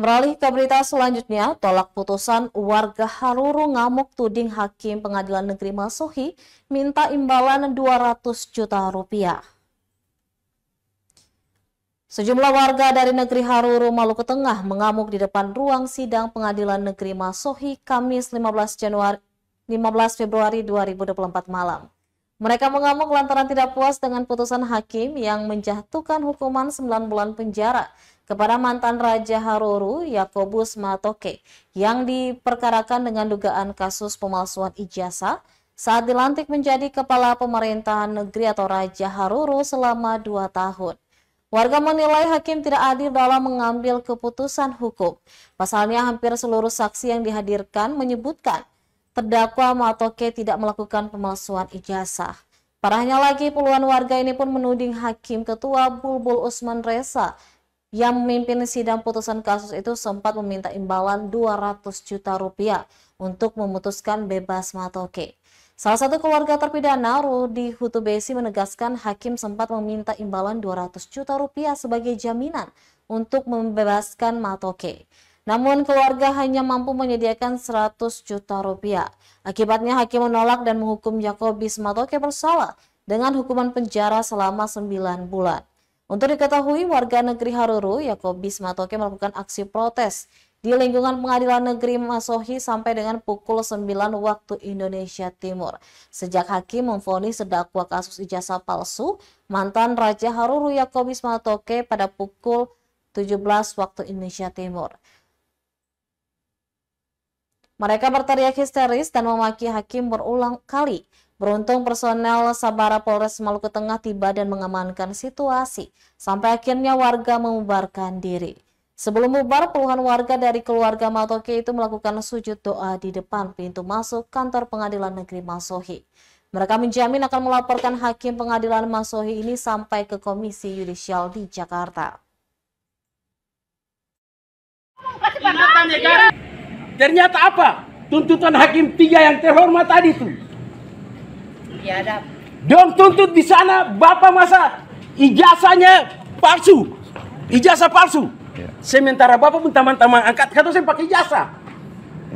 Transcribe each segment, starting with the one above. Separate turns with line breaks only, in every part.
Beralih ke berita selanjutnya, tolak putusan warga Haruru ngamuk tuding Hakim Pengadilan Negeri Masohi minta imbalan 200 juta rupiah. Sejumlah warga dari negeri Haruru, Maluku Tengah mengamuk di depan ruang sidang Pengadilan Negeri Masohi Kamis 15 Februari 2024 malam. Mereka mengamuk lantaran tidak puas dengan putusan hakim yang menjatuhkan hukuman 9 bulan penjara kepada mantan Raja Haruru, Yakobus Matoke, yang diperkarakan dengan dugaan kasus pemalsuan ijazah saat dilantik menjadi kepala pemerintahan negeri atau Raja Haruru selama 2 tahun. Warga menilai hakim tidak adil dalam mengambil keputusan hukum. Pasalnya hampir seluruh saksi yang dihadirkan menyebutkan terdakwa Matoke tidak melakukan pemalsuan ijazah. Parahnya lagi, puluhan warga ini pun menuding Hakim Ketua Bulbul Usman Reza yang memimpin sidang putusan kasus itu sempat meminta imbalan 200 juta rupiah untuk memutuskan bebas Matoke. Salah satu keluarga terpidana, Rudi Hutubesi, menegaskan hakim sempat meminta imbalan 200 juta rupiah sebagai jaminan untuk membebaskan Matoke. Namun keluarga hanya mampu menyediakan 100 juta rupiah. Akibatnya hakim menolak dan menghukum Yakobus Matoke bersalah dengan hukuman penjara selama 9 bulan. Untuk diketahui, warga negeri Haruru, Yakobus Matoke melakukan aksi protes di lingkungan Pengadilan Negeri Masohi sampai dengan pukul 9 waktu Indonesia Timur. Sejak hakim memvonis terdakwa kasus ijazah palsu mantan Raja Haruru Yakobus Matoke pada pukul 17 waktu Indonesia Timur. Mereka berteriak histeris dan memaki hakim berulang kali. Beruntung personel Sabara Polres Maluku Tengah tiba dan mengamankan situasi, sampai akhirnya warga membubarkan diri. Sebelum bubar, puluhan warga dari keluarga Matoke itu melakukan sujud doa di depan pintu masuk kantor Pengadilan Negeri Masohi. Mereka menjamin akan melaporkan hakim Pengadilan Masohi ini sampai ke Komisi Yudisial di Jakarta.
Ternyata apa? Tuntutan hakim 3 yang terhormat tadi tuh.
Biadab.
Dong tuntut di sana Bapak masa ijazahnya palsu. Ijazah palsu.
Ya.
Sementara Bapak pun teman-teman angkat kata saya pakai ijazah.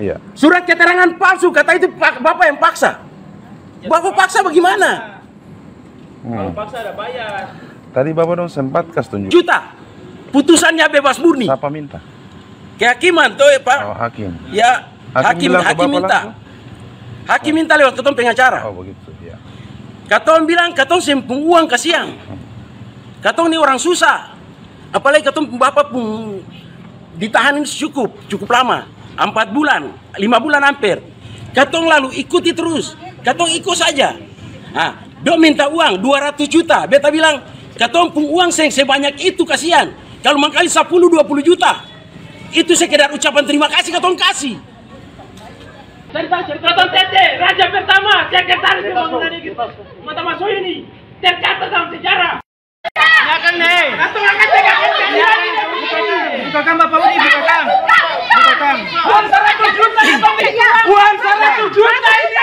Iya.
Surat keterangan palsu, kata itu Bapak yang paksa. Bapak paksa bagaimana?
Kalau paksa ada bayar.
Tadi Bapak dong sempat kasih tunjuk.
Juta. Putusannya bebas murni.
Siapa minta?
Kehakiman tuh Pak.
Oh, hakim.
Ya, hakim
bilang ke Bapak
minta.
langsung?
Hakim minta lewat ketua pengacara.
Oh begitu, ya.
Katong bilang katong sempung uang kasihan. Katong ini orang susah. Apalagi katong Bapak pun ditahan ini cukup lama. 4 bulan, 5 bulan hampir. Katong lalu ikuti terus. Katong ikut saja. Nah, dok minta uang 200 juta. Beta bilang, katong pun uang sebanyak itu kasihan. Kalau mangkali 10-20 juta. Itu sekedar ucapan terima kasih katong kasih. Katong Tete, Raja pertama, sekretaris pembangunan ini. Mata masuk ini, tercatat dalam sejarah. Ya kan nih. Katong akan tegakkan ini.
Bukakan Bapak ini, bukakan. Bukakan.
Uang 100 juta ini. Uang 100 juta ini.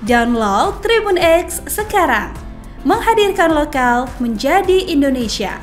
Download Tribun X sekarang. Menghadirkan lokal menjadi Indonesia.